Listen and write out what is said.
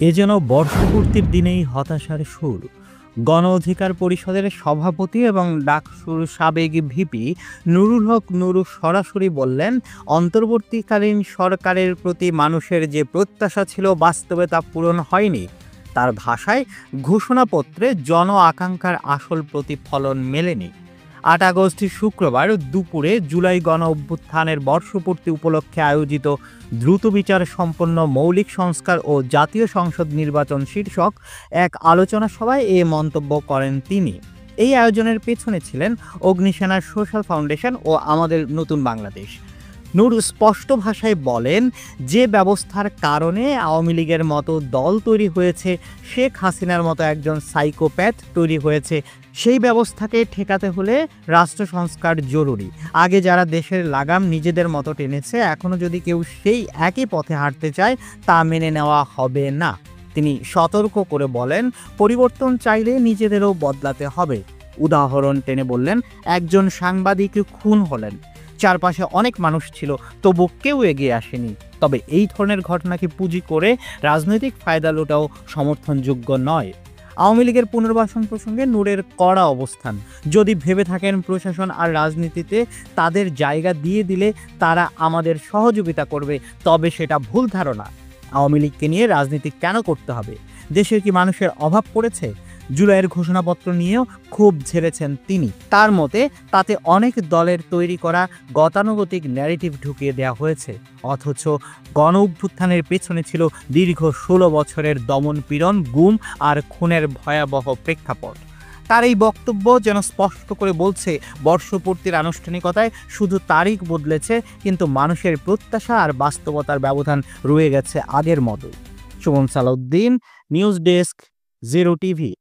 এ যেন বর্ষপূর্তির দিনেই হতাশার সুর। গণ অধিকার পরিষদের সভাপতি এবং ডাকসুর সাবেক ভিপি নুরুল হক নুরু সরাসরি বললেন, অন্তর্বর্তীকালীন সরকারের প্রতি মানুষের যে প্রত্যাশা ছিল বাস্তবে তা পূরণ হয়নি। তার ভাষায়, ঘোষণাপত্রে জন আকাঙ্ক্ষার আসল প্রতিফলন মেলেনি। ৮ আগস্ট শুক্রবার দুপুরে জুলাই গণ অভ্যুত্থানের বর্ষপূর্তি উপলক্ষে আয়োজিত দ্রুত বিচার সম্পন্ন মৌলিক সংস্কার ও জাতীয় সংসদ নির্বাচন শীর্ষক এক আলোচনা সভায় এ মন্তব্য করেন তিনি। এই আয়োজনের পেছনে ছিলেন অগ্নিসেনার সোশ্যাল ফাউন্ডেশন ও আমাদের নতুন বাংলাদেশ। নূর স্পষ্ট ভাষায় বলেন, যে ব্যবস্থার কারণে আওয়ামী লীগের মতো দল তৈরি হয়েছে, শেখ হাসিনার মতো একজন সাইকোপ্যাথ তৈরি হয়েছে, সেই ব্যবস্থাকে ঠেকাতে হলে রাষ্ট্র সংস্কার জরুরি। আগে যারা দেশের লাগাম নিজেদের মতো টেনেছে, এখনও যদি কেউ সেই একই পথে হাঁটতে চায়, তা মেনে নেওয়া হবে না। তিনি সতর্ক করে বলেন, পরিবর্তন চাইলে নিজেদেরও বদলাতে হবে। উদাহরণ টেনে বললেন, একজন সাংবাদিক খুন হলেন, চারপাশে অনেক মানুষ ছিল, তবু কেউ এগিয়ে আসেনি। তবে এই ধরনের ঘটনাকে পুঁজি করে রাজনৈতিক ফায়দা লোটাও সমর্থনযোগ্য নয়। আওয়ামী লীগের পুনর্বাসন প্রসঙ্গে নূরের কড়া অবস্থান, যদি ভেবে থাকেন প্রশাসন আর রাজনীতিতে তাদের জায়গা দিয়ে দিলে তারা আমাদের সহযোগিতা করবে, তবে সেটা ভুল ধারণা। আওয়ামী লীগকে নিয়ে রাজনীতি কেন করতে হবে? দেশের কি মানুষের অভাব পড়েছে? জুলাইয়ের ঘোষণাপত্র নিয়েও ক্ষোভ ঝেড়েছেন তিনি। তার মতে, তাতে অনেক দলের তৈরি করা গতানুগতিক ন্যারেটিভ ঢুকিয়ে দেওয়া হয়েছে, অথচ গণ অভ্যুত্থানের পেছনে ছিল দীর্ঘ ১৬ বছরের দমন পীড়ন, গুম আর খুনের ভয়াবহ প্রেক্ষাপট। তার এই বক্তব্য যেন স্পষ্ট করে বলছে, বর্ষপূর্তির আনুষ্ঠানিকতায় শুধু তারিখ বদলেছে, কিন্তু মানুষের প্রত্যাশা আর বাস্তবতার ব্যবধান রয়ে গেছে আগের মতোই। Suman Salauddin, news desk, 0 TV.